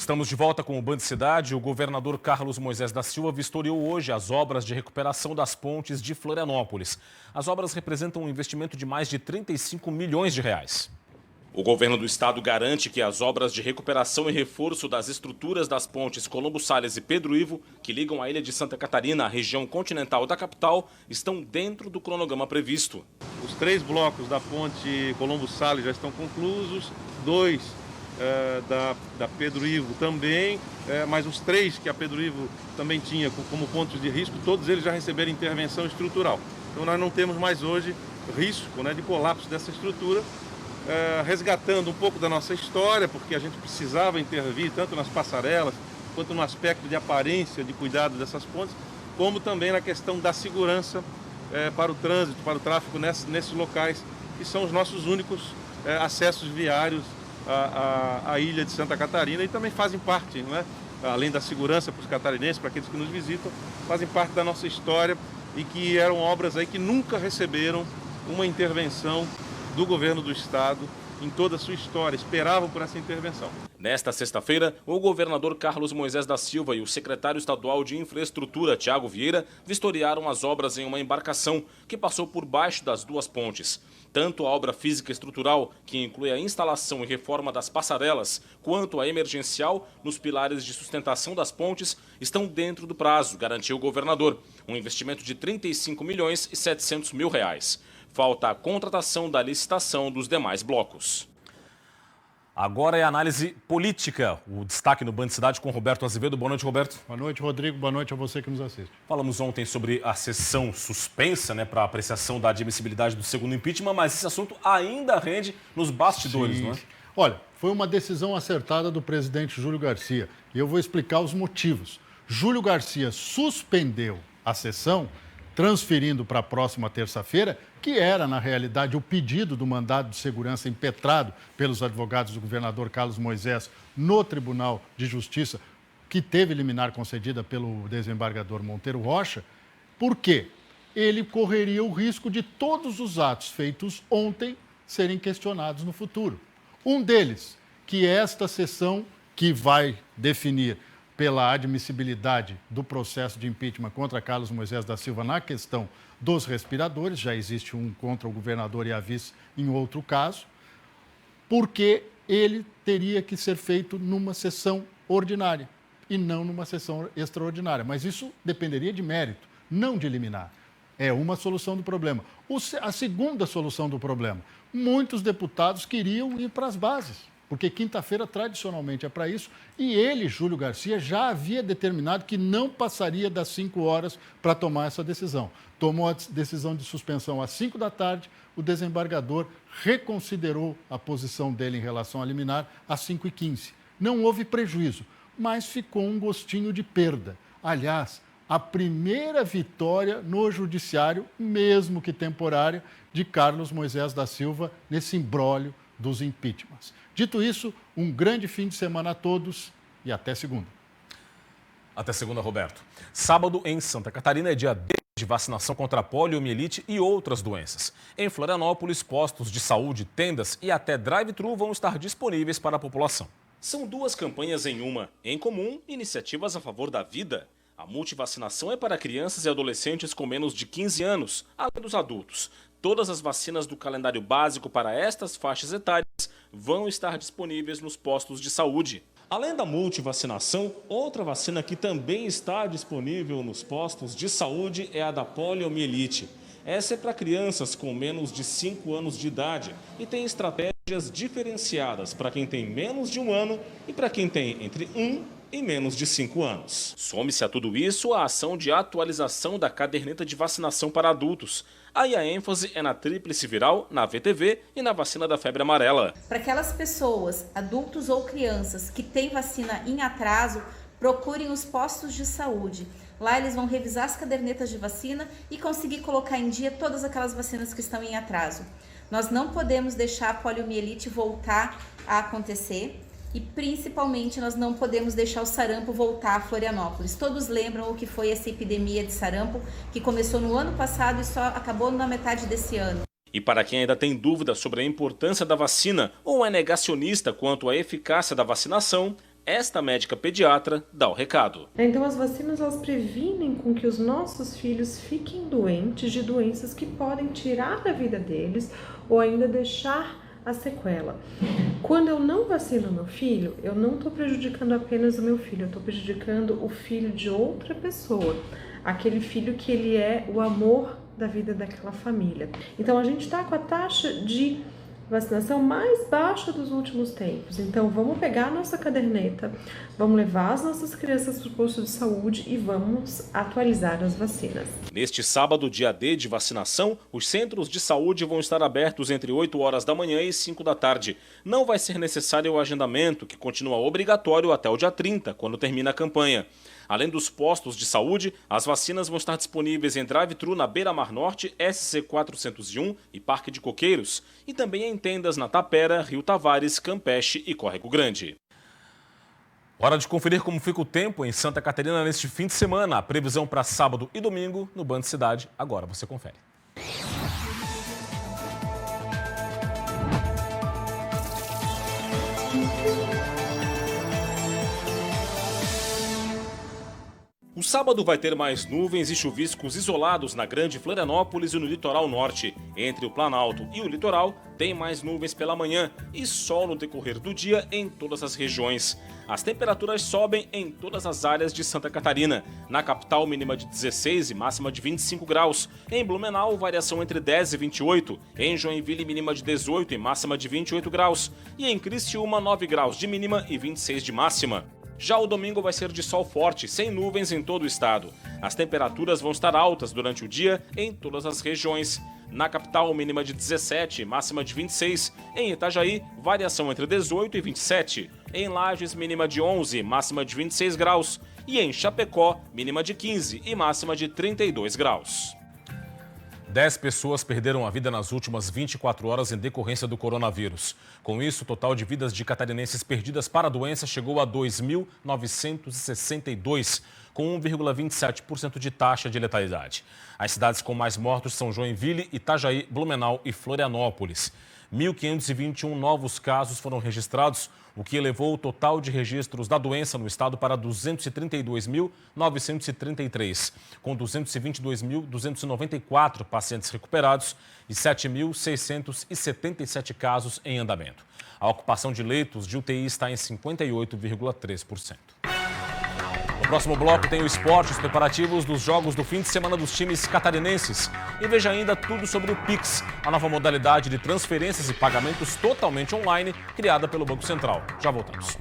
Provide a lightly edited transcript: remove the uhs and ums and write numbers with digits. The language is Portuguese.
Estamos de volta com o Band Cidade. O governador Carlos Moisés da Silva vistoriou hoje as obras de recuperação das pontes de Florianópolis. As obras representam um investimento de mais de 35 milhões de reais. O governo do estado garante que as obras de recuperação e reforço das estruturas das pontes Colombo Salles e Pedro Ivo, que ligam a ilha de Santa Catarina à região continental da capital, estão dentro do cronograma previsto. Os 3 blocos da ponte Colombo Salles já estão conclusos, 2 da Pedro Ivo também, mas os 3 que a Pedro Ivo também tinha como pontos de risco, todos eles já receberam intervenção estrutural. Então nós não temos mais hoje risco, de colapso dessa estrutura, resgatando um pouco da nossa história, porque a gente precisava intervir tanto nas passarelas, quanto no aspecto de aparência, de cuidado dessas pontes, como também na questão da segurança para o trânsito, para o tráfego nesses locais, que são os nossos únicos acessos viários à ilha de Santa Catarina, e também fazem parte, além da segurança para os catarinenses, para aqueles que nos visitam, fazem parte da nossa história e que eram obras aí que nunca receberam uma intervenção do governo do estado em toda a sua história, esperavam por essa intervenção. Nesta sexta-feira, o governador Carlos Moisés da Silva e o secretário estadual de Infraestrutura, Tiago Vieira, vistoriaram as obras em uma embarcação que passou por baixo das 2 pontes. Tanto a obra física estrutural, que inclui a instalação e reforma das passarelas, quanto a emergencial nos pilares de sustentação das pontes, estão dentro do prazo, garantiu o governador, um investimento de 35 milhões e 700 mil reais. Falta a contratação da licitação dos demais blocos. Agora é a análise política. O destaque no Band Cidade com Roberto Azevedo. Boa noite, Roberto. Boa noite, Rodrigo. Boa noite a você que nos assiste. Falamos ontem sobre a sessão suspensa, para apreciação da admissibilidade do segundo impeachment, mas esse assunto ainda rende nos bastidores, Sim. não é? Olha, foi uma decisão acertada do presidente Júlio Garcia e eu vou explicar os motivos. Júlio Garcia suspendeu a sessão, transferindo para a próxima terça-feira, que era, na realidade, o pedido do mandado de segurança impetrado pelos advogados do governador Carlos Moisés no Tribunal de Justiça, que teve liminar concedida pelo desembargador Monteiro Rocha. Por quê? Ele correria o risco de todos os atos feitos ontem serem questionados no futuro. Um deles, que é esta sessão que vai definir pela admissibilidade do processo de impeachment contra Carlos Moisés da Silva na questão dos respiradores, já existe um contra o governador e a vice em outro caso, porque ele teria que ser feito numa sessão ordinária e não numa sessão extraordinária. Mas isso dependeria de mérito, não de liminar. É uma solução do problema. A segunda solução do problema, muitos deputados queriam ir para as bases, porque quinta-feira tradicionalmente é para isso, e ele, Júlio Garcia, já havia determinado que não passaria das 5 horas para tomar essa decisão. Tomou a decisão de suspensão às 5 da tarde, o desembargador reconsiderou a posição dele em relação a liminar às 5h15. Não houve prejuízo, mas ficou um gostinho de perda. Aliás, a primeira vitória no judiciário, mesmo que temporária, de Carlos Moisés da Silva nesse imbróglio dos impeachments. Dito isso, um grande fim de semana a todos e até segunda. Até segunda, Roberto. Sábado, em Santa Catarina, é dia de vacinação contra a poliomielite e outras doenças. Em Florianópolis, postos de saúde, tendas e até drive-thru vão estar disponíveis para a população. São 2 campanhas em uma. Em comum, iniciativas a favor da vida. A multivacinação é para crianças e adolescentes com menos de 15 anos, além dos adultos. Todas as vacinas do calendário básico para estas faixas etárias vão estar disponíveis nos postos de saúde. Além da multivacinação, outra vacina que também está disponível nos postos de saúde é a da poliomielite. Essa é para crianças com menos de 5 anos de idade e tem estratégias diferenciadas para quem tem menos de 1 ano e para quem tem entre 1 e menos de 5 anos. Some-se a tudo isso a ação de atualização da caderneta de vacinação para adultos. Aí a ênfase é na tríplice viral, na VTV e na vacina da febre amarela. Para aquelas pessoas, adultos ou crianças, que têm vacina em atraso, procurem os postos de saúde. Lá eles vão revisar as cadernetas de vacina e conseguir colocar em dia todas aquelas vacinas que estão em atraso. Nós não podemos deixar a poliomielite voltar a acontecer. E principalmente nós não podemos deixar o sarampo voltar a Florianópolis. Todos lembram o que foi essa epidemia de sarampo que começou no ano passado e só acabou na metade desse ano. E para quem ainda tem dúvidas sobre a importância da vacina ou é negacionista quanto à eficácia da vacinação, Esta médica pediatra dá o recado. Então as vacinas elas previnem com que os nossos filhos fiquem doentes de doenças que podem tirar a vida deles ou ainda deixar a sequela. Quando eu não vacino meu filho, eu não estou prejudicando apenas o meu filho, eu estou prejudicando o filho de outra pessoa, aquele filho que ele é o amor da vida daquela família. Então a gente está com a taxa de vacinação mais baixa dos últimos tempos. Então vamos pegar a nossa caderneta, vamos levar as nossas crianças para o posto de saúde e vamos atualizar as vacinas. Neste sábado, dia D de vacinação, os centros de saúde vão estar abertos entre 8 horas da manhã e 5 da tarde. Não vai ser necessário o agendamento, que continua obrigatório até o dia 30, quando termina a campanha. Além dos postos de saúde, as vacinas vão estar disponíveis em drive-thru na Beira Mar Norte, SC 401 e Parque de Coqueiros, e também em tendas na Tapera, Rio Tavares, Campeche e Córrego Grande. Hora de conferir como fica o tempo em Santa Catarina neste fim de semana. A previsão para sábado e domingo no Band Cidade. Agora você confere. O sábado vai ter mais nuvens e chuviscos isolados na Grande Florianópolis e no litoral norte. Entre o Planalto e o litoral, tem mais nuvens pela manhã e sol no decorrer do dia em todas as regiões. As temperaturas sobem em todas as áreas de Santa Catarina. Na capital, mínima de 16 e máxima de 25 graus. Em Blumenau, variação entre 10 e 28. Em Joinville, mínima de 18 e máxima de 28 graus. E em Criciúma, 9 graus de mínima e 26 de máxima. Já o domingo vai ser de sol forte, sem nuvens em todo o estado. As temperaturas vão estar altas durante o dia em todas as regiões. Na capital, mínima de 17 e máxima de 26. Em Itajaí, variação entre 18 e 27. Em Lages, mínima de 11 e máxima de 26 graus. E em Chapecó, mínima de 15 e máxima de 32 graus. 10 pessoas perderam a vida nas últimas 24 horas em decorrência do coronavírus. Com isso, o total de vidas de catarinenses perdidas para a doença chegou a 2.962, com 1,27% de taxa de letalidade. As cidades com mais mortos são Joinville, Itajaí, Blumenau e Florianópolis. 1.521 novos casos foram registrados, o que elevou o total de registros da doença no estado para 232.933, com 222.294 pacientes recuperados e 7.677 casos em andamento. A ocupação de leitos de UTI está em 58,3%. No próximo bloco tem o esporte, os preparativos dos jogos do fim de semana dos times catarinenses. E veja ainda tudo sobre o Pix, a nova modalidade de transferências e pagamentos totalmente online criada pelo Banco Central. Já voltamos.